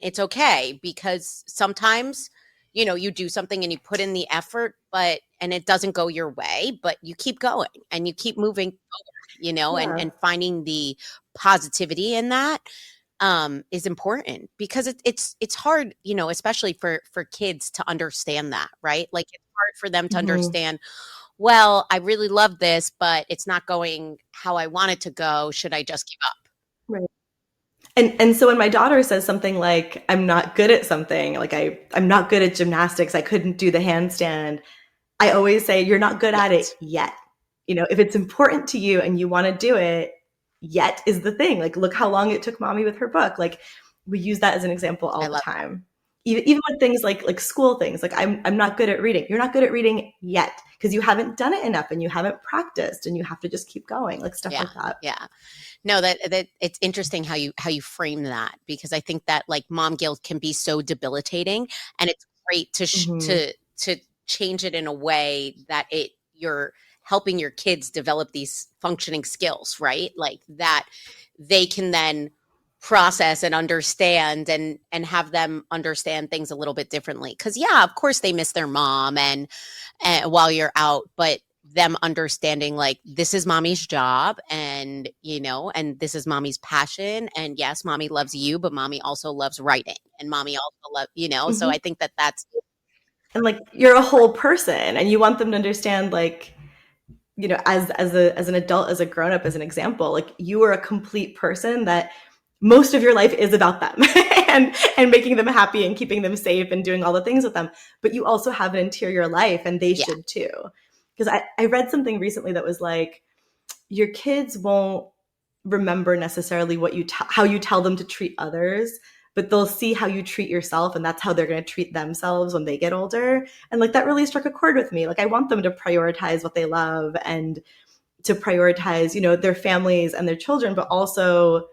it's okay, because sometimes, you do something and you put in the effort, and it doesn't go your way, but you keep going and you keep moving forward, Yeah. and finding the positivity in that is important, because it's hard, especially for kids to understand that, right? Like, it's hard for them to Hmm. understand, well, I really love this, but it's not going how I want it to go. Should I just give up? Right. And so when my daughter says something like, I'm not good at something, like I'm not good at gymnastics, I couldn't do the handstand, I always say, you're not good at it Yet. yet. If it's important to you and you want to do it, yet is the thing. Like, look how long it took mommy with her book. Like, we use that as an example I all the love time. Even with things like school things, like I'm not good at reading. You're not good at reading yet because you haven't done it enough and you haven't practiced and you have to just keep going, like stuff Yeah, like that. yeah. No, that it's interesting how you frame that, because I think that, like, mom guilt can be so debilitating, and it's great Hmm. to change it in a way that you're helping your kids develop these functioning skills, right? Like, that they can then process and understand, and have them understand things a little bit differently. Because, yeah, of course they miss their mom, and while you're out, but them understanding, like, this is mommy's job, and this is mommy's passion, and yes, mommy loves you, but mommy also loves writing, and mommy also so I Hmm. think that that's And like, you're a whole person and you want them to understand, like, as an adult, as a grown up, as an example, like, you are a complete person that most of your life is about them and making them happy and keeping them safe and doing all the things with them. But you also have an interior life and they yeah, should too. Because I read something recently that was like, your kids won't remember necessarily how you tell them to treat others, but they'll see how you treat yourself, and that's how they're going to treat themselves when they get older. And like, that really struck a chord with me. Like, I want them to prioritize what they love and to prioritize, their families and their children, but also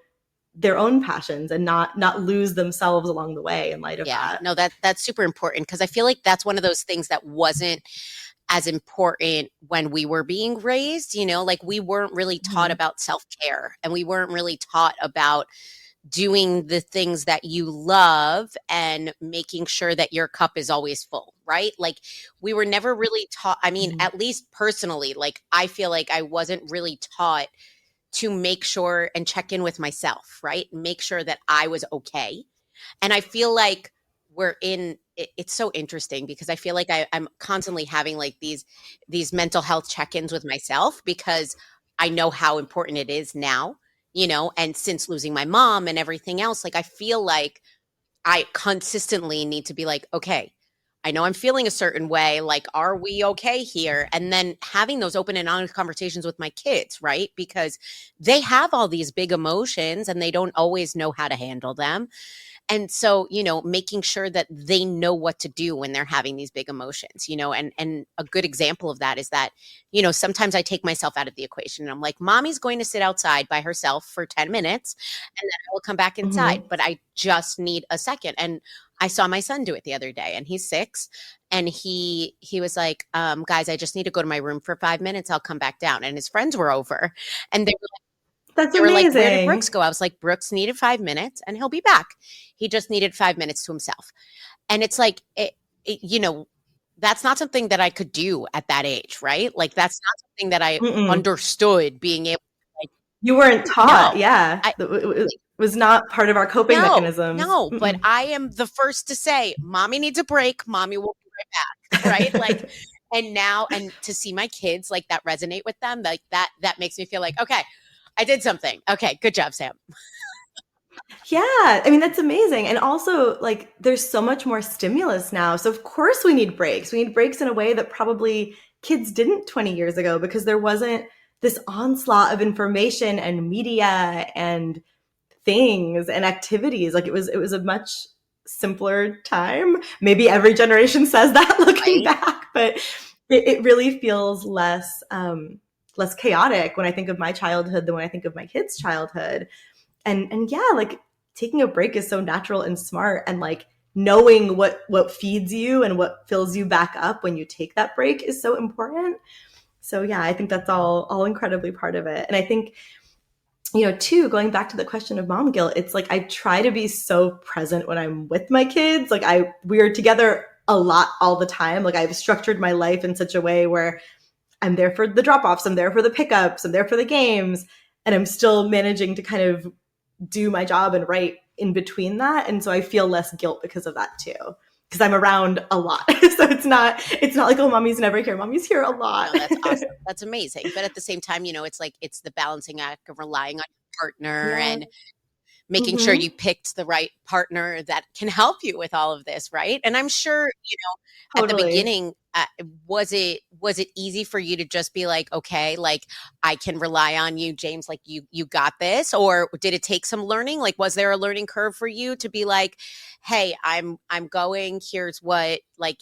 their own passions, and not lose themselves along the way in light of yeah. that. No, that's super important, because I feel like that's one of those things that wasn't as important when we were being raised. Like, we weren't really taught Mhm. about self-care, and we weren't really taught about doing the things that you love and making sure that your cup is always full, right? Like, we were never really taught. I mean, Mhm. at least personally, like, I feel like I wasn't really taught to make sure and check in with myself, right? Make sure that I was okay. And I feel like it's so interesting, because I feel like I'm constantly having, like, these mental health check-ins with myself, because I know how important it is now, and since losing my mom and everything else, like, I feel like I consistently need to be like, okay, I know I'm feeling a certain way. Like, are we okay here? And then having those open and honest conversations with my kids, right? Because they have all these big emotions and they don't always know how to handle them. And so, making sure that they know what to do when they're having these big emotions, and a good example of that is that, sometimes I take myself out of the equation, and I'm like, mommy's going to sit outside by herself for 10 minutes, and then I will come back inside, Mhm. but I just need a second. And I saw my son do it the other day, and he's 6, and he was like, guys, I just need to go to my room for 5 minutes. I'll come back down. And his friends were over, and That's they were like, "Where did Brooks amazing. go?" I was like, "Brooks needed 5 minutes and he'll be back. He just needed 5 minutes to himself." And it's like, that's not something that I could do at that age, right? Like, that's not something that I Mm-mm. understood being able to, like, You weren't taught. no, Yeah. I, It like, was not part of our coping no, mechanisms. no, but Mm-mm. I am the first to say, mommy needs a break. Mommy will be right back. Right. Like, and now, and to see my kids, like, that resonate with them, like, that makes me feel like, okay, I did something. Okay. Good job, Sam. Yeah, I mean, that's amazing. And also, like, there's so much more stimulus now. So, of course, we need breaks. We need breaks in a way that probably kids didn't 20 years ago, because there wasn't this onslaught of information and media and things and activities. Like, it was a much simpler time. Maybe every generation says that looking Right. back, but it really feels less chaotic when I think of my childhood than when I think of my kids' childhood. And yeah, like, taking a break is so natural and smart, and like, knowing what feeds you and what fills you back up when you take that break is so important. So yeah, I think that's all incredibly part of it. And I think two, going back to the question of mom guilt, it's like I try to be so present when I'm with my kids. Like we're together a lot all the time. Like I've structured my life in such a way where I'm there for the drop-offs, I'm there for the pickups, I'm there for the games, and I'm still managing to kind of do my job and write in between that. And so I feel less guilt because of that too. Because I'm around a lot. So it's not like, oh, mommy's never here. Mommy's here a lot. No, that's awesome. That's amazing. But at the same time, it's like it's the balancing act of relying on your partner Yeah. and making sure Mm-hmm. you picked the right partner that can help you with all of this, right? And I'm sure, at the Totally. beginning, was it easy for you to just be like, okay, like I can rely on you, James, like you got this, or did it take some learning? Like, was there a learning curve for you to be like, hey, I'm going, here's what, like,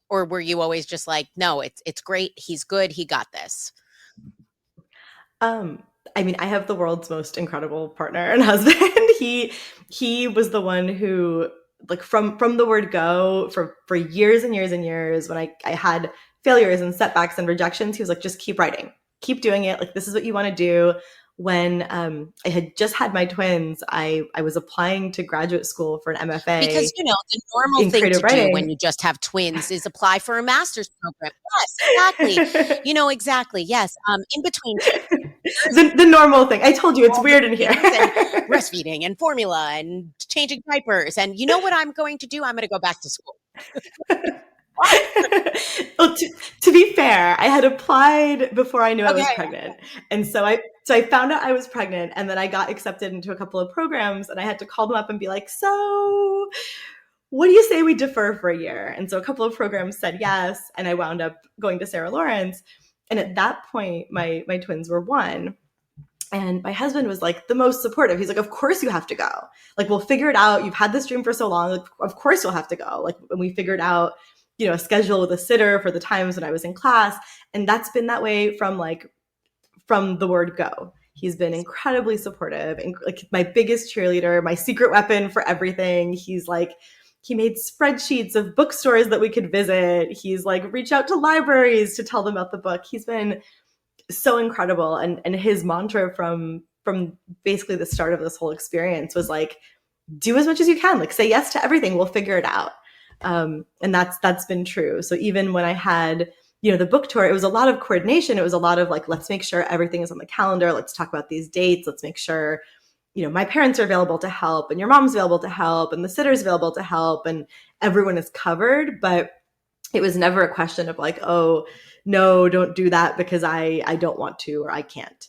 or were you always just like, no, it's great, he's good, he got this? Um, I mean, I have the world's most incredible partner and husband. He was the one who, like, from the word go, for years and years and years, when I had failures and setbacks and rejections, he was like, just keep writing, keep doing it. Like, this is what you want to do. When I had just had my twins, I was applying to graduate school for an Because, MFA the normal in thing creative to do when writing. you just have twins is apply for a master's program. Yes, exactly. Exactly. Yes. In between The normal thing. I told you it's all the weird in here. things and breastfeeding and formula and changing diapers. And you know what I'm going to do? I'm going to go back to school. What? Well, to be fair, I had applied before I knew I was Okay. pregnant, and so I found out I was pregnant, and then I got accepted into a couple of programs, and I had to call them up and be like, "So, what do you say we defer for a year?" And so a couple of programs said yes, and I wound up going to Sarah Lawrence. And at that point, my twins were one. And my husband was like the most supportive. He's like, of course you have to go. Like, we'll figure it out. You've had this dream for so long. Like, of course you'll have to go. Like, when we figured out, a schedule with a sitter for the times when I was in class. And that's been that way from the word go. He's been incredibly supportive and like my biggest cheerleader, my secret weapon for everything. He's like, he made spreadsheets of bookstores that we could visit. He's like, reach out to libraries to tell them about the book. He's been so incredible. And his mantra from basically the start of this whole experience was like, do as much as you can, like say yes to everything, we'll figure it out. And that's been true. So even when I had the book tour, it was a lot of coordination. It was a lot of like, let's make sure everything is on the calendar, let's talk about these dates, let's make sure my parents are available to help and your mom's available to help and the sitter's available to help and everyone is covered. But it was never a question of like, oh no, don't do that because I don't want to or I can't.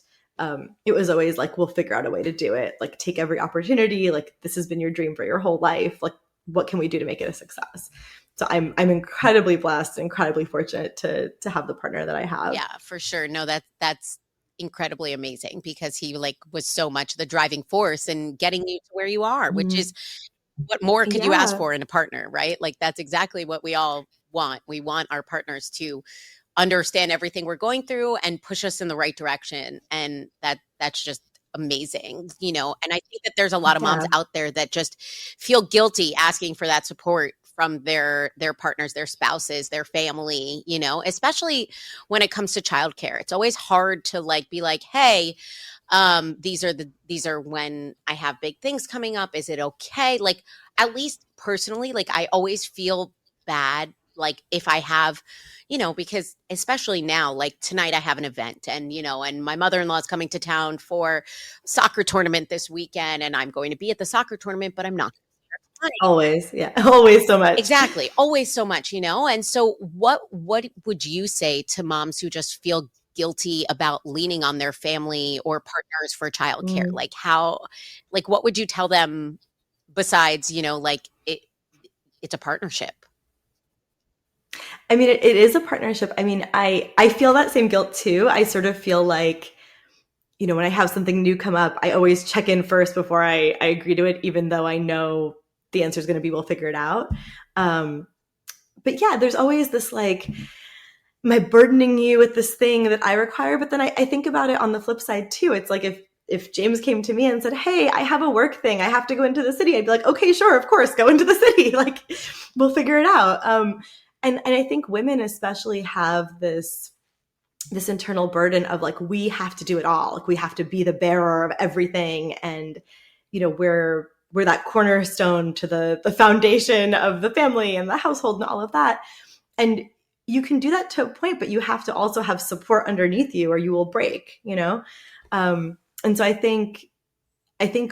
It was always like, we'll figure out a way to do it. Like, take every opportunity. Like, this has been your dream for your whole life. Like, what can we do to make it a success? So I'm incredibly blessed, incredibly fortunate to have the partner that I have. Yeah, for sure. No, that's incredibly amazing because he like was so much the driving force in getting you to where you are, which is Mm, what more could you ask yeah. for in a partner, right? Like that's exactly what we all want. We want our partners to understand everything we're going through and push us in the right direction. And that's just amazing. And I think that there's a lot of moms Yeah. out there that just feel guilty asking for that support from their partners, their spouses, their family, especially when it comes to childcare. It's always hard to like be like, hey, these are when I have big things coming up. Is it okay? Like, at least personally, like I always feel bad like if I have, because especially now, like tonight I have an event and my mother-in-law is coming to town for soccer tournament this weekend and I'm going to be at the soccer tournament, but I'm not playing. Always. Yeah. Always so much. Exactly. Always so much. And so what would you say to moms who just feel guilty about leaning on their family or partners for childcare? Mm. Like like what would you tell them besides, like it's a partnership? I mean, it is a partnership. I mean, I feel that same guilt too. I sort of feel like, when I have something new come up, I always check in first before I agree to it, even though I know the answer is going to be, we'll figure it out. Um, but yeah, there's always this like, am I burdening you with this thing that I require? But then I think about it on the flip side too. It's like if James came to me and said, hey, I have a work thing, I have to go into the city, I'd be like, okay, sure, of course, go into the city. Like, we'll figure it out. And I think women especially have this this internal burden of like, we have to do it all. Like we have to be the bearer of everything. And, we're that cornerstone to the foundation of the family and the household and all of that. And you can do that to a point, but you have to also have support underneath you or you will break. And so I think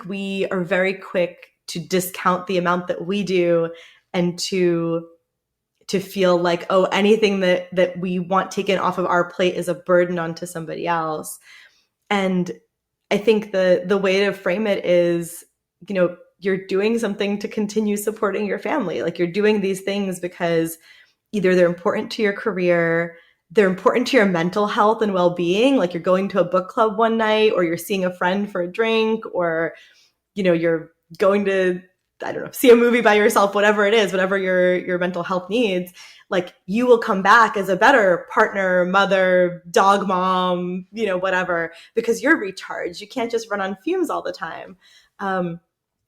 we are very quick to discount the amount that we do and to feel like, oh, anything that we want taken off of our plate is a burden onto somebody else. And I think the way to frame it is, you're doing something to continue supporting your family. Like you're doing these things because either they're important to your career, they're important to your mental health and well-being. Like you're going to a book club one night, or you're seeing a friend for a drink, or, you're going to, I don't know, see a movie by yourself, whatever it is, whatever your mental health needs. Like you will come back as a better partner, mother, dog mom, whatever, because you're recharged. You can't just run on fumes all the time.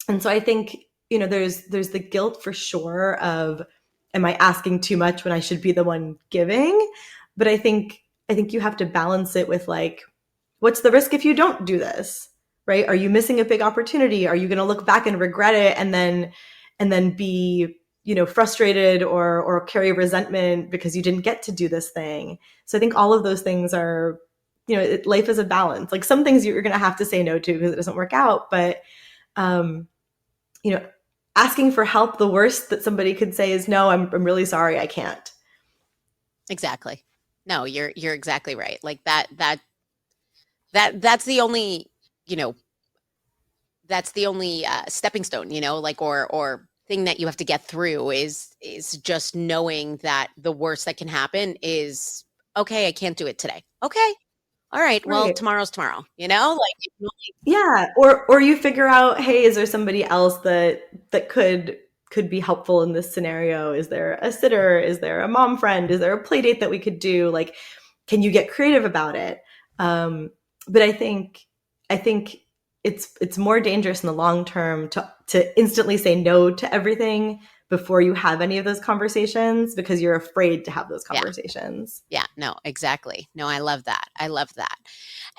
And so I think, there's the guilt for sure of, am I asking too much when I should be the one giving? But I think you have to balance it with like, what's the risk if you don't do this? Right? Are you missing a big opportunity? Are you going to look back and regret it and then be, frustrated or carry resentment because you didn't get to do this thing? So I think all of those things are, life is a balance. Like some things you're going to have to say no to because it doesn't work out, but um, you know, asking for help, the worst that somebody could say is, no, I'm really sorry, I can't. Exactly. No, you're exactly right. Like that's the only, you know, that's the only stepping stone, like or thing that you have to get through is just knowing that the worst that can happen is, okay, I can't do it today. Okay. All right. Well, Right. tomorrow's tomorrow, like you can Yeah. Or you figure out, hey, is there somebody else that could be helpful in this scenario? Is there a sitter? Is there a mom friend? Is there a play date that we could do? Like, can you get creative about it? Um, but I think it's more dangerous in the long term to instantly say no to everything before you have any of those conversations because you're afraid to have those yeah. conversations. Yeah, no, exactly. No, I love that. I love that.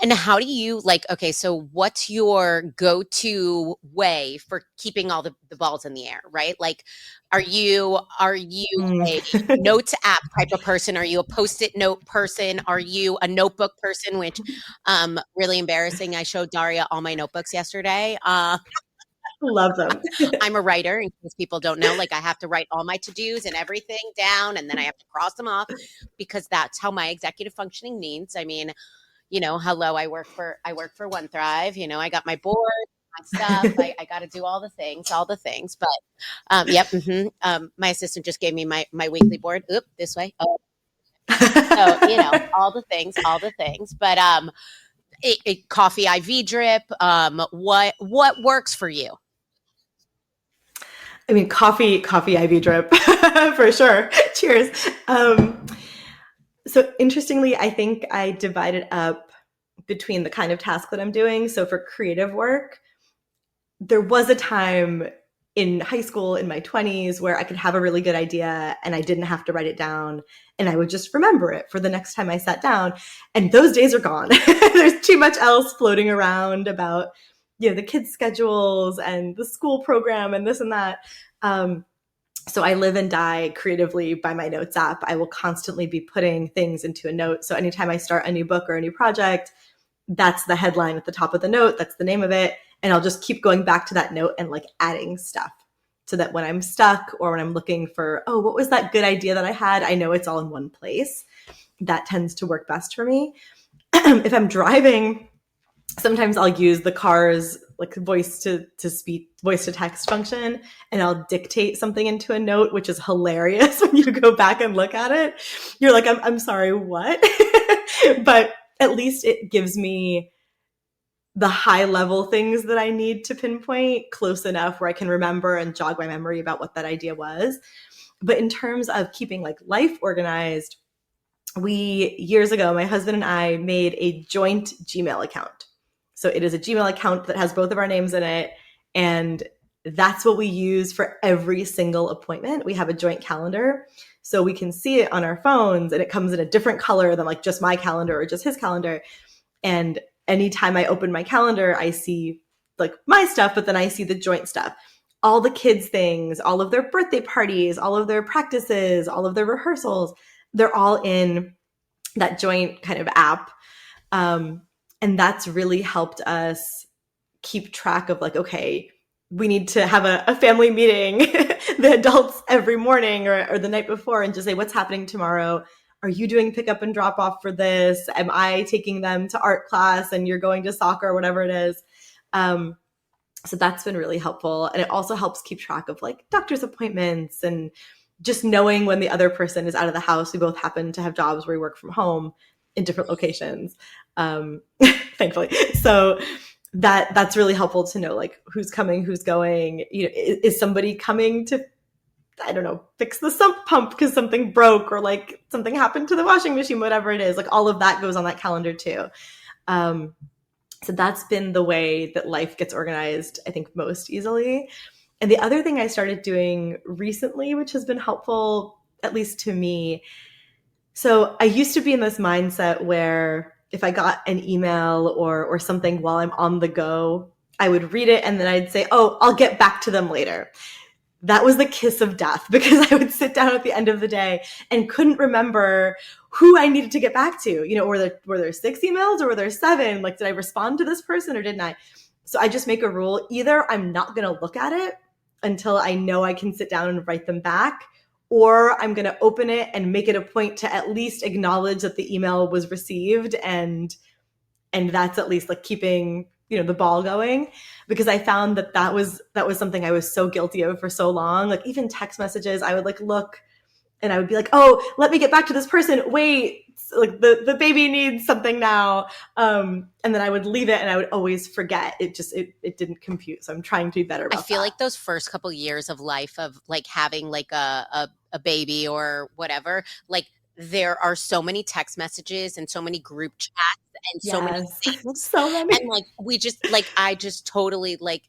And how do you like, okay, so what's your go-to way for keeping all the balls in the air, right? Like, are you Mm. a notes app type of person? Are you a post-it note person? Are you a notebook person, which really embarrassing. I showed Daria all my notebooks yesterday. Love them. I'm a writer, in case people don't know. Like I have to write all my to-dos and everything down, and then I have to cross them off because that's how my executive functioning needs. I mean, hello, I work for One Thrive. I got my board, my stuff. I got to do all the things. But yep. My assistant just gave me my weekly board. Oop, this way. Oh, so all the things. But coffee IV drip. What works for you? I mean, coffee IV drip for sure. Cheers. So interestingly, I think I divided up between the kind of task that I'm doing. So for creative work, there was a time in high school in my 20s where I could have a really good idea and I didn't have to write it down and I would just remember it for the next time I sat down. And those days are gone. There's too much else floating around about, the kids' schedules and the school program and this and that. So I live and die creatively by my notes app. I will constantly be putting things into a note. So anytime I start a new book or a new project, that's the headline at the top of the note. That's the name of it. And I'll just keep going back to that note and like adding stuff so that when I'm stuck or when I'm looking for, oh, what was that good idea that I had? I know it's all in one place. That tends to work best for me. If I'm driving, sometimes I'll use the car's like voice to speak, voice to text function, and I'll dictate something into a note, which is hilarious when you go back and look at it. You're like, I'm sorry, what? But at least it gives me the high level things that I need to pinpoint close enough where I can remember and jog my memory about what that idea was. But in terms of keeping like life organized, we years ago, my husband and I made a joint Gmail account. So it is a Gmail account that has both of our names in it. And that's what we use for every single appointment. We have a joint calendar. so we can see it on our phones, and it comes in a different color than like just my calendar or just his calendar. And anytime I open my calendar, I see like my stuff, but then I see the joint stuff. All the kids' things, all of their birthday parties, all of their practices, all of their rehearsals, they're all in that joint kind of app. Um, and that's really helped us keep track of like, okay, we need to have a family meeting, the adults every morning or the night before, and just say, what's happening tomorrow? Are you doing pickup and drop off for this? Am I taking them to art class and you're going to soccer or whatever it is? So that's been really helpful. And it also helps keep track of like doctor's appointments and just knowing when the other person is out of the house. We both happen to have jobs where we work from home in different locations, thankfully. So that's really helpful to know like who's coming, who's going. You know, is somebody coming to, I don't know, fix the sump pump because something broke or like something happened to the washing machine, whatever it is. Like all of that goes on that calendar too. So that's been the way that life gets organized, I think, most easily. And the other thing I started doing recently, which has been helpful, at least to me. So I used to be in this mindset where if I got an email or something while I'm on the go, I would read it and then I'd say, oh, I'll get back to them later. That was the kiss of death because I would sit down at the end of the day and couldn't remember who I needed to get back to. You know, were there 6 emails or were there 7? Like, did I respond to this person or didn't I? So I just make a rule. Either I'm not going to look at it until I know I can sit down and write them back, or I'm going to open it and make it a point to at least acknowledge that the email was received, and that's at least like keeping, you know, the ball going, because I found that was something I was so guilty of for so long. Like even text messages, I would like look and I would be like, oh, let me get back to this person. Wait, like the baby needs something now. And then I would leave it and I would always forget. It didn't compute. So I'm trying to be better I about feel that. like those first couple years of life of like having like a baby or whatever, like there are so many text messages and so many group chats and so many Yes. things. So And many. like we just like I just totally like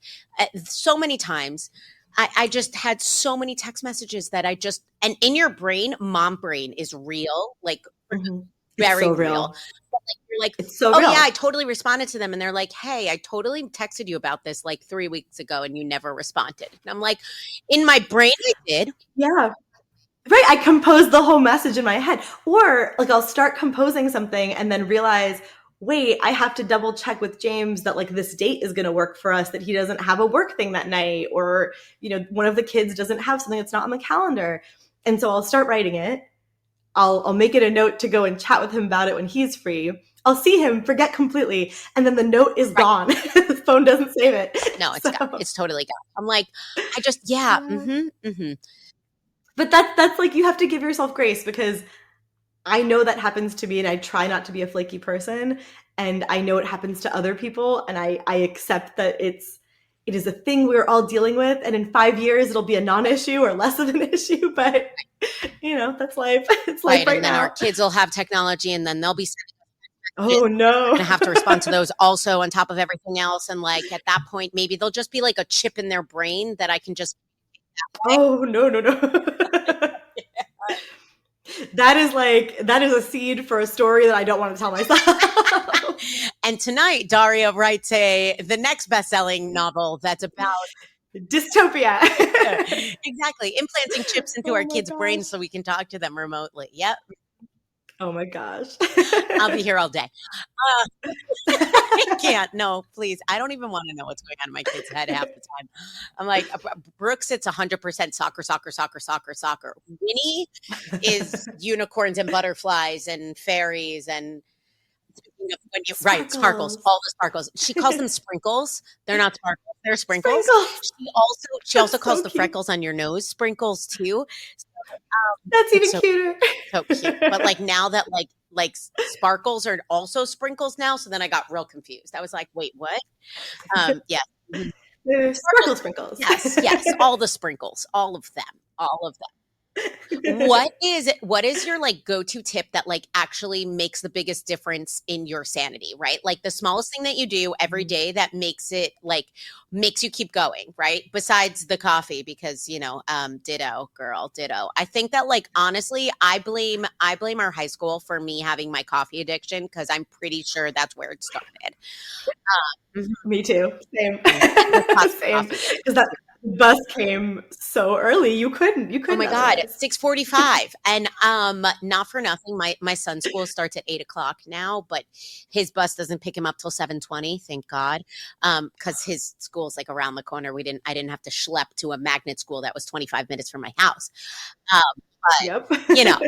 so many times I just had so many text messages that I just, and in your brain, mom brain is real, like Mhm. It's very so real. real. But like you're like, It's so oh yeah, I real. totally responded to them. And they're like, hey, I totally texted you about this like 3 weeks ago and you never responded. And I'm like, in my brain, I did. Yeah. Right. I compose the whole message in my head. Or like I'll start composing something and then realize, wait, I have to double check with James that like this date is going to work for us, that he doesn't have a work thing that night, or, you know, one of the kids doesn't have something that's not on the calendar. And so I'll start writing it. I'll make it a note to go and chat with him about it when he's free. I'll see him, forget completely, and then the note is Right. gone. The phone doesn't save it. No, it's So, gone. It's totally gone. I'm like, I just, yeah. yeah. Mm-hmm. But that's like you have to give yourself grace, because I know that happens to me and I try not to be a flaky person, and I know it happens to other people, and I accept that it is a thing we're all dealing with, and in 5 years it'll be a non-issue or less of an issue, but you know, that's life. It's life Right. right And then our now. kids will have technology and then they'll be Oh no. going to have to respond to those also on top of everything else. And like at that point, maybe they'll just be like a chip in their brain that I can just Oh no, no, no. That is a seed for a story that I don't want to tell myself. And tonight, Daria writes the next best-selling novel that's about Dystopia. exactly implanting chips into Oh our my kids' brains gosh. so we can talk to them remotely. Yep, Oh my gosh. I'll be here all day. I can't. No, please. I don't even want to know what's going on in my kid's head half the time. I'm like, Brooks, it's 100% soccer, soccer, soccer, soccer, soccer. Winnie is unicorns and butterflies and fairies and when you right sparkles, Sparkles. all the sparkles. She calls them sprinkles. They're not sparkles. They're sprinkles. Sprinkles. She also That's calls so the cute. freckles on your nose sprinkles too. That's It's even so cuter. so cute. But like now that like sparkles are also sprinkles now, so then I got real confused. I was like, wait, what? Yeah. They're Sparkles. sparkle sprinkles. Yes, yes, all the sprinkles, all of them, all of them. What is your like go-to tip that like actually makes the biggest difference in your sanity, right? Like the smallest thing that you do every day that makes it like makes you keep going, right? Besides the coffee, because ditto, girl, ditto. I think that like honestly, I blame our high school for me having my coffee addiction because I'm pretty sure that's where it started. Mhm. Me too. Same. And it was hot Same. coffee. Because that bus came so early. You Oh couldn't my God, otherwise. 6:45. And not for nothing, my son's school starts at 8 o'clock now, but his bus doesn't pick him up till 7:20, thank God. Because his school's like around the corner. I didn't have to schlep to a magnet school that was 25 minutes from my house. Um, but Yep. you know,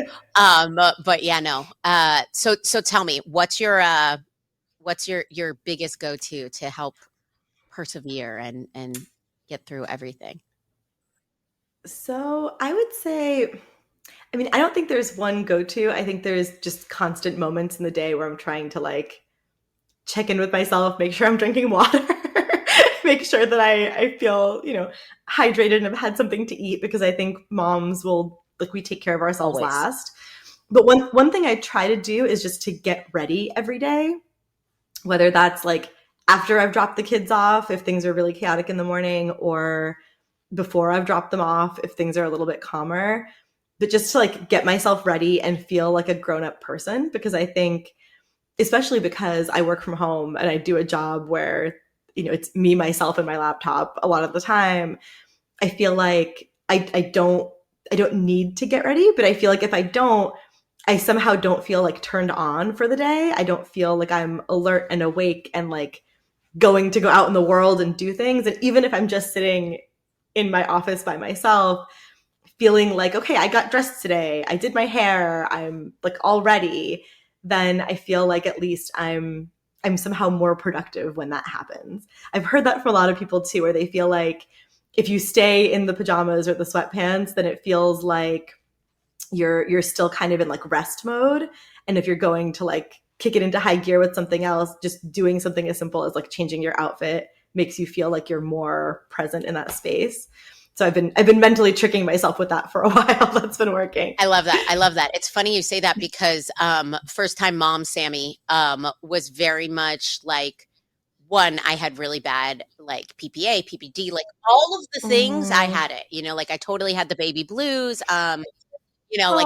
but yeah, no. So tell me, what's your biggest go-to to help persevere and get through everything? So I would say, I mean, I don't think there's one go to. I think there's just constant moments in the day where I'm trying to like check in with myself, make sure I'm drinking water, make sure that I feel, hydrated and have had something to eat because I think moms will, like, we take care of ourselves Always. last. But one thing I try to do is just to get ready every day, whether that's like after I've dropped the kids off, if things are really chaotic in the morning, or before I've dropped them off, if things are a little bit calmer. But just to like get myself ready and feel like a grown up person, because I think, especially because I work from home and I do a job where, it's me, myself, and my laptop a lot of the time. I feel like I don't need to get ready, but I feel like if I don't, I somehow don't feel like turned on for the day. I don't feel like I'm alert and awake and like going to go out in the world and do things. And even if I'm just sitting in my office by myself, feeling like, okay, I got dressed today, I did my hair, I'm like all ready, then I feel like at least I'm somehow more productive when that happens. I've heard that from a lot of people too, where they feel like if you stay in the pajamas or the sweatpants, then it feels like you're still kind of in like rest mode. And if you're going to like kick it into high gear with something else, just doing something as simple as like changing your outfit makes you feel like you're more present in that space. So I've been mentally tricking myself with that for a while. That's been working. I love that. I love that. It's funny you say that because first time mom Sammy was very much like one, I had really bad like PPA, PPD, like all of the things I Mm. had it, like I totally had the baby blues. Like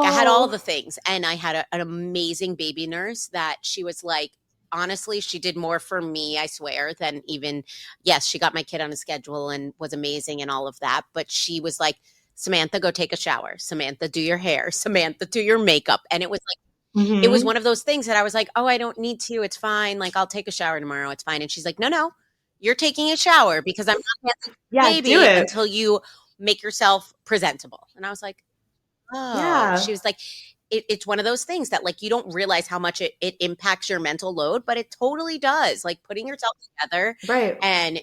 I had all Oh, the things and I had an amazing baby nurse that she was like, honestly, she did more for me, I swear, than even, yes, she got my kid on a schedule and was amazing and all of that. But she was like, Samantha, go take a shower. Samantha, do your hair. Samantha, do your makeup. And it was mm-hmm. one of those things that I was like, oh, I don't need to. It's fine. Like, I'll take a shower tomorrow. It's fine. And she's like, no, no, you're taking a shower because I'm not handling Yeah, your do baby it. until you make yourself presentable. And I was like, oh, she Yeah, was like, it's one of those things that like you don't realize how much it impacts your mental load, but it totally does. Like putting yourself together right. and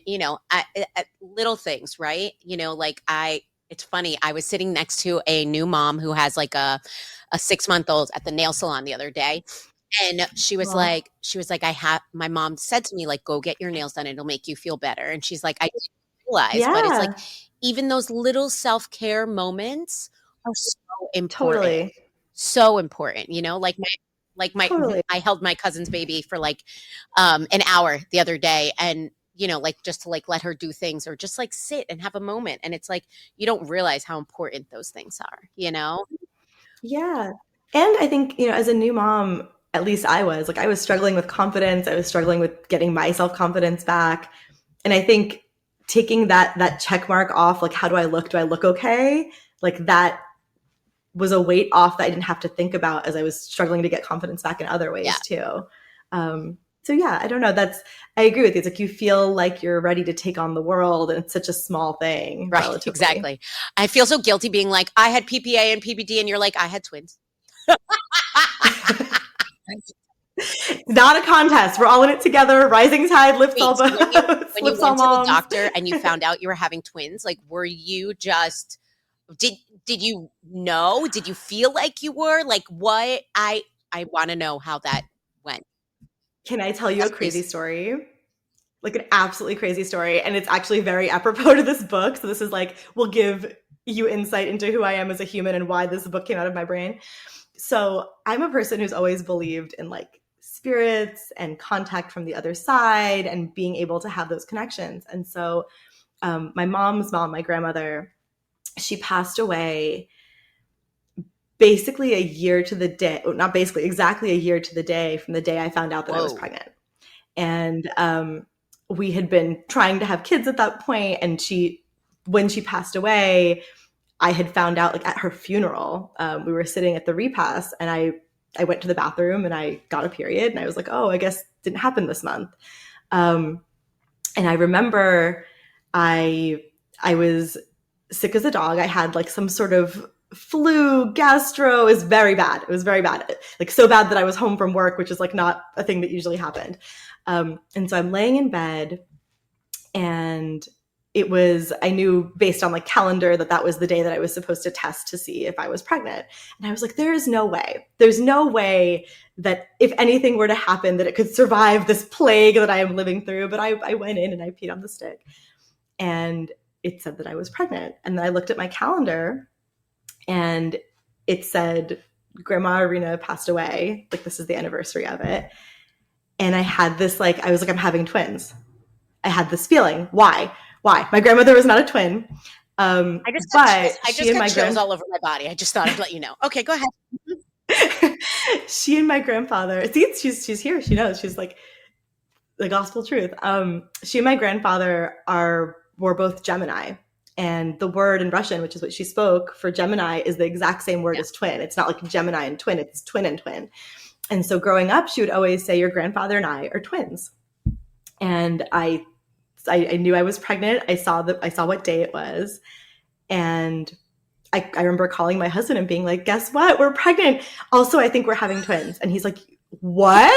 little things, right? It's funny. I was sitting next to a new mom who has like a 6 month old at the nail salon the other day, and Well, she was like, I have my mom said to me like, go get your nails done. It'll make you feel better. And she's like, I didn't realize, but it's like yeah, even those little self care moments are so important. totally, So important, like my totally. I held my cousin's baby for like an hour the other day and like just to like let her do things or just like sit and have a moment. And it's like you don't realize how important those things are. Yeah. And I think, as a new mom, at least I was struggling with confidence. I was struggling with getting my self-confidence back. And I think taking that check mark off, like, how do I look? Do I look okay? Like, that was a weight off that I didn't have to think about as I was struggling to get confidence back in other Yeah. ways too. So yeah, I don't know. I agree with you. It's like you feel like you're ready to take on the world, and it's such a small thing Right. relatively. Exactly. I feel so guilty being like, I had PPA and PPD, and you're like, I had twins. Not a contest. We're all in it together. Rising tide lifts all Wait, so when you boats, when you lifts all went to the moms. doctor and you found out you were having twins, like were you just did you know? Did you feel like you were? Like what? I want to know how that went. Can I tell you a Yes, crazy please. story? Like an absolutely crazy story. And it's actually very apropos to this book. So this is like, we'll give you insight into who I am as a human and why this book came out of my brain. So I'm a person who's always believed in like spirits and contact from the other side and being able to have those connections. And so my mom's mom, my grandmother, she passed away basically a year to the day, not basically, exactly a year to the day from the day I found out that I was Whoa. pregnant. And we had been trying to have kids at that point, and when she passed away, I had found out like at her funeral. We were sitting at the repast, and I went to the bathroom and I got a period, and I was like, oh, I guess it didn't happen this month. And I remember I was sick as a dog. I had like some sort of flu, gastro. It was very bad. It was very bad. Like so bad that I was home from work, which is like not a thing that usually happened. And so I'm laying in bed, and I knew based on like calendar that was the day that I was supposed to test to see if I was pregnant. And I was like, there's no way that if anything were to happen that it could survive this plague that I am living through. But I went in and I peed on the stick, and it said that I was pregnant. And then I looked at my calendar, and it said Grandma Irina passed away. Like, this is the anniversary of it. And I had this, like, I was like, I'm having twins. I had this feeling. Why? My grandmother was not a twin. I just got chills all over my body. I just thought I'd let you know. Okay, go ahead. She and my grandfather, see, she's here. She knows. She's like the gospel truth. She and my grandfather were both Gemini. And the word in Russian, which is what she spoke for Gemini, is the exact same word as twin. It's not like Gemini and twin, it's twin and twin. And so growing up, she would always say, your grandfather and I are twins. And I knew I was pregnant. I saw what day it was. And I remember calling my husband and being like, guess what? We're pregnant. Also, I think we're having twins. And he's like, what?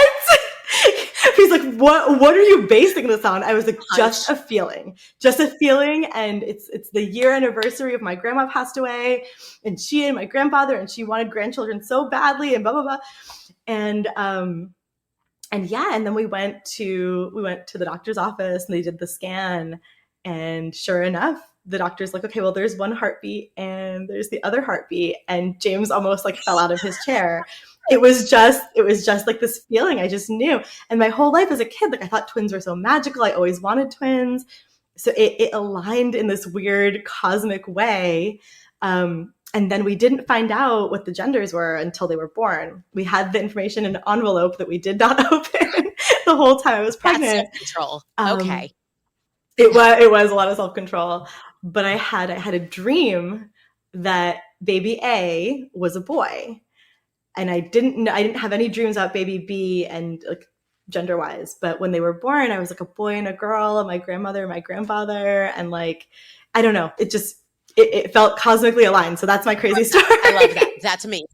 He's like, what are you basing this on? I was like, just a feeling. And it's the year anniversary of my grandma passed away, and she and my grandfather, and she wanted grandchildren so badly, and blah, blah, blah. And then we went to the doctor's office, and they did the scan, and sure enough, the doctor's like, okay, well, there's one heartbeat and there's the other heartbeat. And James almost like fell out of his chair. It was just like this feeling. I just knew. And my whole life as a kid, like I thought twins were so magical. I always wanted twins. So it aligned in this weird cosmic way. And then we didn't find out what the genders were until they were born. We had the information in an envelope that we did not open the whole time I was pregnant. That's self-control. Okay. It was a lot of self-control. But I had a dream that baby A was a boy. And I didn't have any dreams about baby B and like gender wise. But when they were born, I was like a boy and a girl, and my grandmother and my grandfather. And like, I don't know, it felt cosmically aligned. So that's my crazy story. I love that. That's amazing.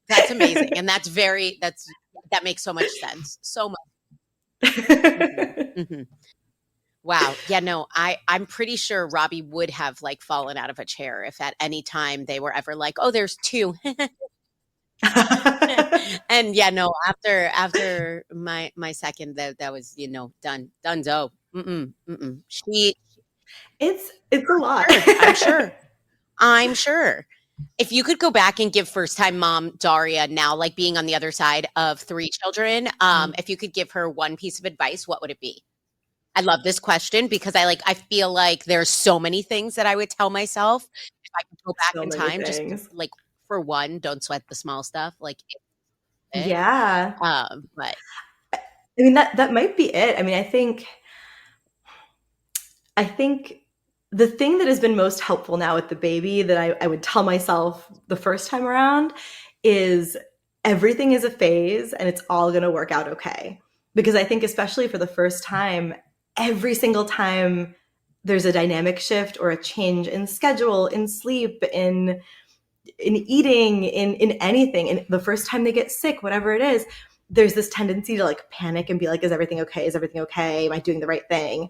That's amazing. And that makes so much sense. So much. Mm-hmm. Mm-hmm. Wow. Yeah, no, I'm pretty sure Robbie would have like fallen out of a chair if at any time they were ever like, oh, there's two. And yeah, no, after my second, that was, donezo. It's a lot. I'm sure. If you could go back and give first time mom Daria now, like being on the other side of 3 children, if you could give her one piece of advice, what would it be? I love this question because I feel like there's so many things that I would tell myself if I could go back in time, just like for one, don't sweat the small stuff. Like, yeah. But I mean, that might be it. I mean, I think the thing that has been most helpful now with the baby that I would tell myself the first time around is everything is a phase and it's all going to work out okay. Because I think especially for the first time, every single time there's a dynamic shift or a change in schedule, in sleep, in eating, in anything, and the first time they get sick, whatever it is, there's this tendency to like panic and be like, is everything okay? Am I doing the right thing?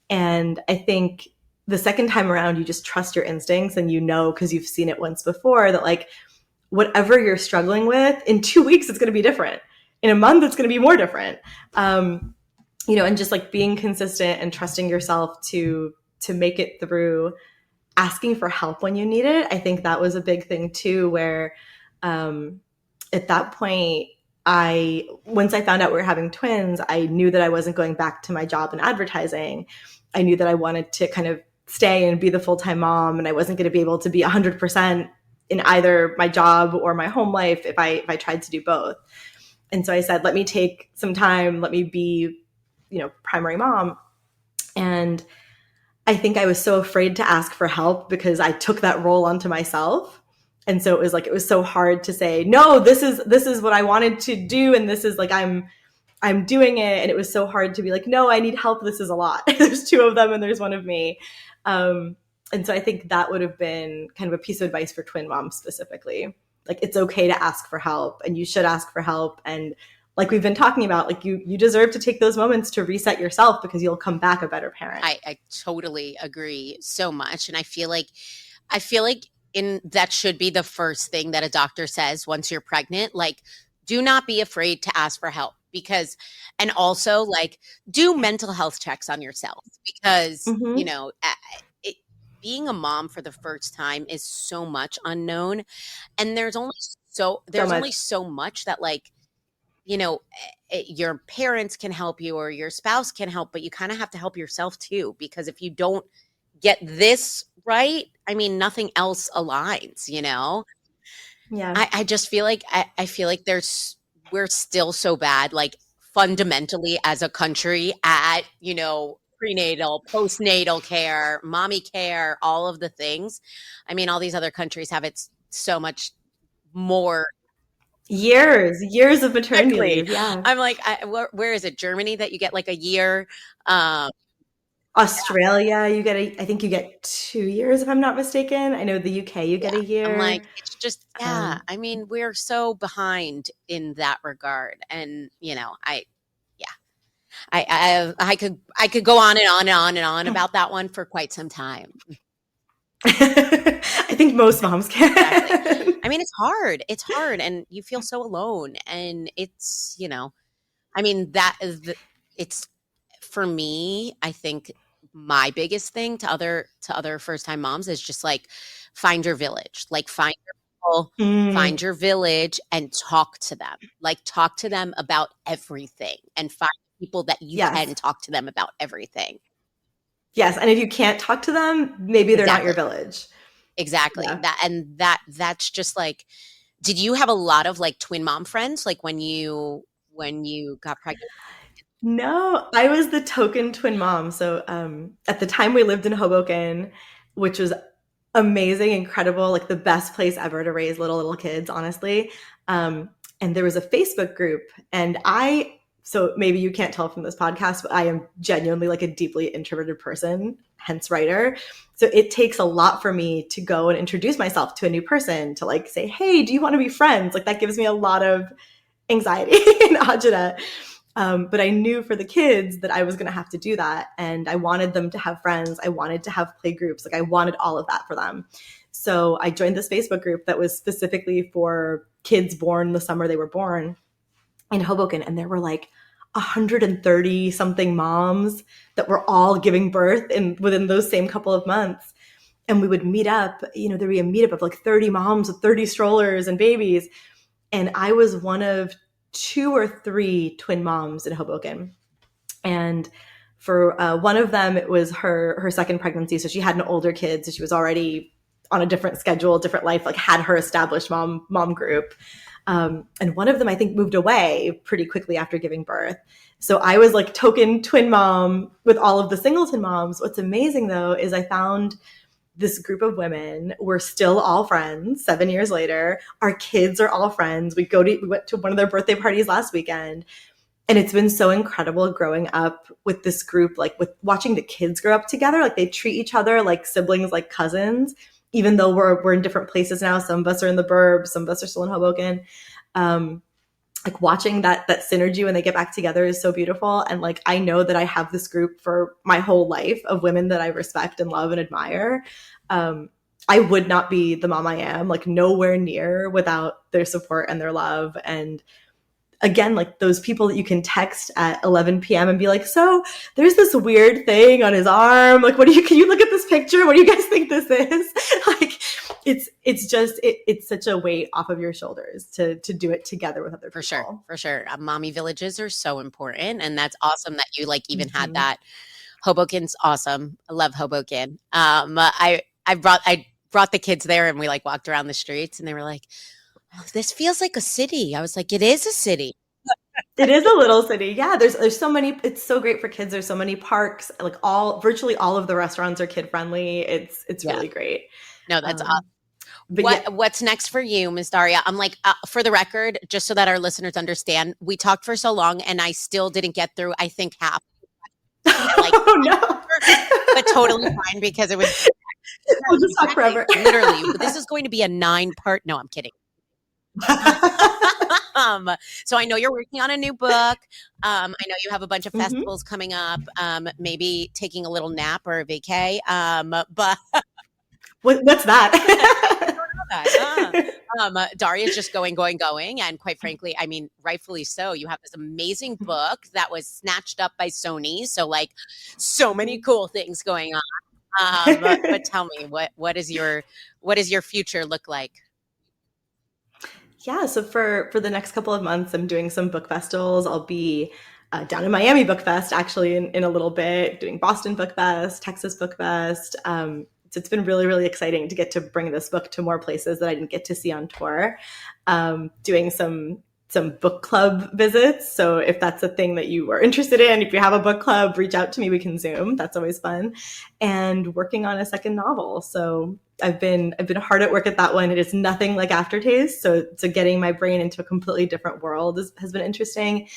And I think the second time around, you just trust your instincts, and because you've seen it once before, that like whatever you're struggling with, in 2 weeks, it's going to be different. In a month, it's going to be more different. And just like being consistent and trusting yourself to make it through asking for help when you need it. I think that was a big thing too, where um, at that point, once I found out we were having twins, I knew that I wasn't going back to my job in advertising. I knew that I wanted to kind of stay and be the full-time mom, and I wasn't going to be able to be 100% in either my job or my home life if I tried to do both. And so I said, let me take some time, let me be, primary mom. And I think I was so afraid to ask for help because I took that role onto myself. And so it was so hard to say, no, this is what I wanted to do. And this is like, I'm doing it. And it was so hard to be like, no, I need help. This is a lot. There's two of them and there's one of me. And so I think that would have been kind of a piece of advice for twin moms specifically. Like, it's okay to ask for help, and you should ask for help. And like we've been talking about, like you deserve to take those moments to reset yourself because you'll come back a better parent. I totally agree so much. And I feel like in that should be the first thing that a doctor says once you're pregnant. Like, do not be afraid to ask for help, because, and also like, do mental health checks on yourself, because, Mm-hmm. being a mom for the first time is so much unknown. And So there's only much. so much that, like, your parents can help you or your spouse can help, but you kind of have to help yourself too, because if you don't get this right, I mean, nothing else aligns. Yeah. I just feel like I feel like we're still so bad, like, fundamentally as a country, at, prenatal, postnatal care, mommy care, all of the things. I mean, all these other countries have it so much more. Years of maternity Exactly. leave. Yeah. I'm like, where is it? Germany, that you get like a year. Um, Australia, I think you get 2 years if I'm not mistaken. I know the UK, you yeah. get a I'm like, year. it's just, yeah. Um, I mean, we're so behind in that regard. And, yeah, I could go on and on and on and on about that one for quite some time. I think most moms Exactly. can. I mean, it's hard. It's hard, and you feel so alone. And I mean, it's, for me, I think my biggest thing to other first time moms is just like, find your village, like, find your people, Mm, find your village, and talk to them. Like, talk to them about everything, and find people that you can yes. talk to them about everything. Yes. And if you can't talk to them, maybe they're not your Exactly. village. Exactly. Yeah. That's just like, did you have a lot of like twin mom friends, like, when you got pregnant? No, I was the token twin mom. So at the time we lived in Hoboken, which was amazing, incredible, like the best place ever to raise little kids, honestly. Um, and there was a Facebook group, and so maybe you can't tell from this podcast, but I am genuinely like a deeply introverted person, hence writer. So it takes a lot for me to go and introduce myself to a new person, to like say, hey, do you want to be friends? Like, that gives me a lot of anxiety and agita. But I knew for the kids that I was going to have to do that. And I wanted them to have friends. I wanted to have play groups. Like, I wanted all of that for them. So I joined this Facebook group that was specifically for kids born the summer they were born in Hoboken. And there were like 130 something moms that were all giving birth within those same couple of months. And we would meet up, there'd be a meetup of like 30 moms with 30 strollers and babies. And I was one of two or three twin moms in Hoboken. And for one of them, it was her second pregnancy. So she had an older kid. So she was already on a different schedule, different life, like had her established mom group. And one of them, I think, moved away pretty quickly after giving birth. So I was like token twin mom with all of the singleton moms. What's amazing, though, is I found this group of women. We're still all friends 7 years later. Our kids are all friends. We went to one of their birthday parties last weekend. And it's been so incredible growing up with this group, like with watching the kids grow up together. Like, they treat each other like siblings, like cousins, even though we're in different places now. Some of us are in the burbs, some of us are still in Hoboken. Like, watching that synergy when they get back together is so beautiful. And like, I know that I have this group for my whole life of women that I respect and love and admire. I would not be the mom I am, like, nowhere near, without their support and their love. And again, like those people that you can text at 11 p.m. and be like, so there's this weird thing on his arm. Like, can you look at this picture? What do you guys think this is? Like, it's such a weight off of your shoulders to do it together with other For people. sure. For sure. Mommy villages are so important. And that's awesome that you like even had that. Hoboken's awesome. I love Hoboken. I brought the kids there and we like walked around the streets and they were like, oh, this feels like a city. I was like, it is a city. It is a little city. Yeah, there's so many. It's so great for kids. There's so many parks. Like virtually all of the restaurants are kid friendly. It's really great. No, that's awesome. What's next for you, Ms. Daria? I'm like, for the record, just so that our listeners understand, we talked for so long and I still didn't get through, I think, half. Like, oh no, but totally fine because it was. We'll just talk forever. Literally, this is going to be a 9-part. No, I'm kidding. So I know you're working on a new book. I know you have a bunch of festivals coming up. Maybe taking a little nap or a vacay. But what's that? Daria's just going, and quite frankly, I mean, rightfully so. You have this amazing book that was snatched up by Sony. So like, so many cool things going on. But tell me, what is your future look like? Yeah, so for the next couple of months, I'm doing some book festivals. I'll be down in Miami Book Fest actually in a little bit, doing Boston Book Fest, Texas Book Fest. So it's been really, really exciting to get to bring this book to more places that I didn't get to see on tour. Doing some book club visits. So if that's a thing that you are interested in, if you have a book club, reach out to me. We can Zoom. That's always fun. And working on a second novel. So I've been hard at work at that one. It is nothing like Aftertaste. So getting my brain into a completely different world has been interesting.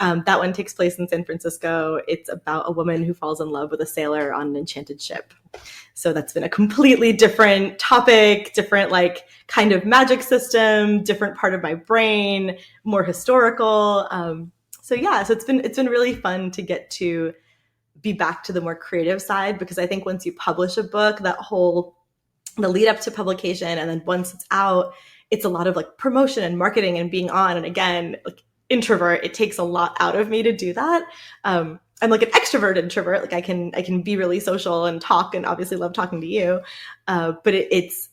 That one takes place in San Francisco. It's about a woman who falls in love with a sailor on an enchanted ship. So that's been a completely different topic, different like kind of magic system, different part of my brain, more historical. So it's been really fun to get to be back to the more creative side, because I think once you publish a book, the lead up to publication, and then once it's out, it's a lot of like promotion and marketing and being on. And again, like introvert, it takes a lot out of me to do that. I'm like an extrovert introvert. Like I can be really social and talk, and obviously love talking to you. But it's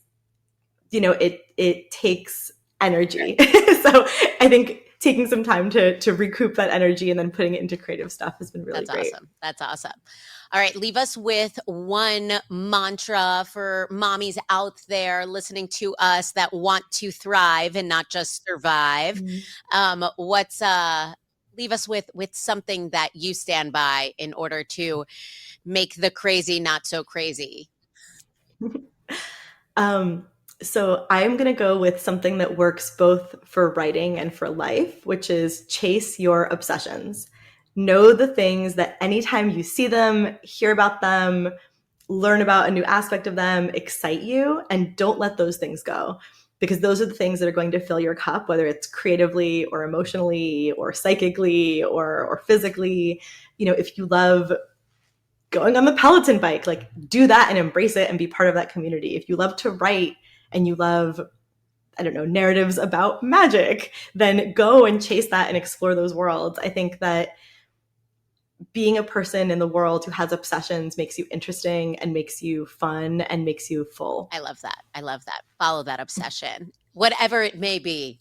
it takes energy. So I think taking some time to recoup that energy and then putting it into creative stuff has been really great. Awesome. That's awesome. All right, leave us with one mantra for mommies out there listening to us that want to thrive and not just survive. Leave us with something that you stand by in order to make the crazy not so crazy. So I'm going to go with something that works both for writing and for life, which is chase your obsessions. Know the things that anytime you see them, hear about them, learn about a new aspect of them, excite you, and don't let those things go. Because those are the things that are going to fill your cup, whether it's creatively or emotionally or psychically or physically. If you love going on the Peloton bike, like do that and embrace it and be part of that community. If you love to write and you love, narratives about magic, then go and chase that and explore those worlds. I think that being a person in the world who has obsessions makes you interesting and makes you fun and makes you full. I love that. Follow that obsession, whatever it may be.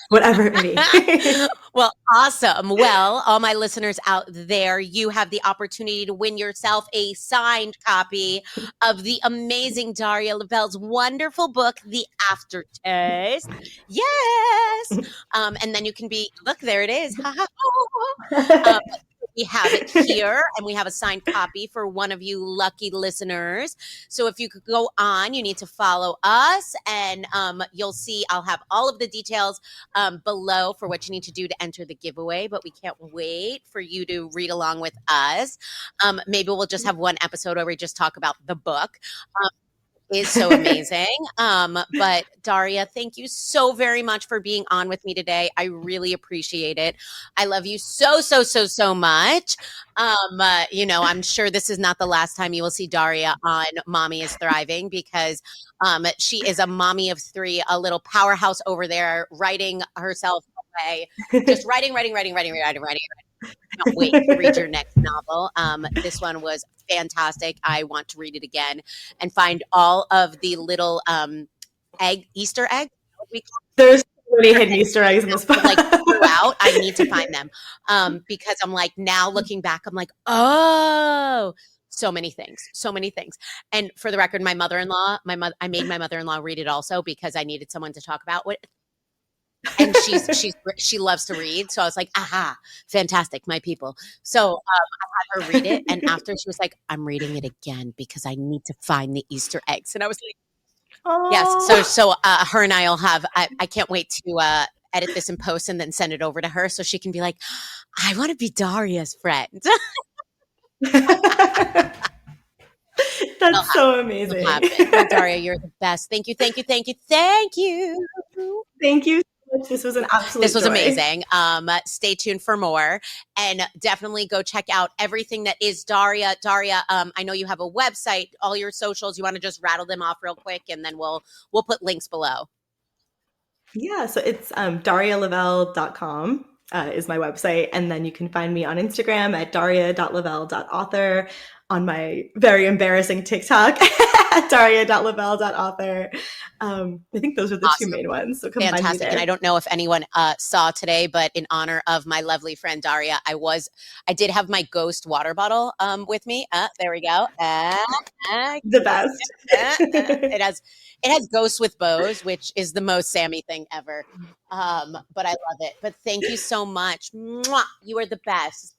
Whatever it may be. Well, awesome. Well, all my listeners out there, you have the opportunity to win yourself a signed copy of the amazing Daria Lavelle's wonderful book, The Aftertaste. Yes. And then you can look, there it is. We have it here, and we have a signed copy for one of you lucky listeners. So if you could go on, you need to follow us, and you'll see I'll have all of the details below for what you need to do to enter the giveaway. But we can't wait for you to read along with us. Maybe we'll just have one episode where we just talk about the book. Is so amazing. But Daria, thank you so very much for being on with me today. I really appreciate it. I love you so, so, so, so much. I'm sure this is not the last time you will see Daria on Mommy is Thriving, because she is a mommy of 3, a little powerhouse over there, writing herself away, just writing, writing, writing, writing, writing, writing. Can't wait to read your next novel. This one was fantastic. I want to read it again and find all of the little Easter eggs. We call There's so many Easter hidden eggs Easter eggs in this book. like throughout. I need to find them because I'm like now looking back, I'm like, oh, so many things, so many things. And for the record, I made my mother-in-law read it also because I needed someone to talk about what. And she loves to read, so I was like, aha, fantastic, my people. So I had her read it, and after she was like, I'm reading it again because I need to find the Easter eggs, and I was like, yes. So Oh. her and I'll have. I can't wait to edit this in post and then send it over to her so she can be like, I want to be Daria's friend. It'll That's happen. so It'll amazing. happen. Well, Daria, you're the best. Thank you, thank you, thank you, thank you. Thank you so much. This was an This absolute was joy. amazing. Stay tuned for more, and definitely go check out everything that is Daria. Daria, I know you have a website, all your socials. You want to just rattle them off real quick, and then we'll put links below. Yeah, so it's darialavelle.com is my website. And then you can find me on Instagram at daria.lavelle.author, on my very embarrassing TikTok at daria.lavelle.author. I think those are the two Awesome. main ones. So come find me Fantastic. And I there. don't know if anyone saw today, but in honor of my lovely friend Daria, I did have my ghost water bottle with me. There we go. The best. It has ghosts with bows, which is the most Sammy thing ever. But I love it. But thank you so much. Mwah! You are the best.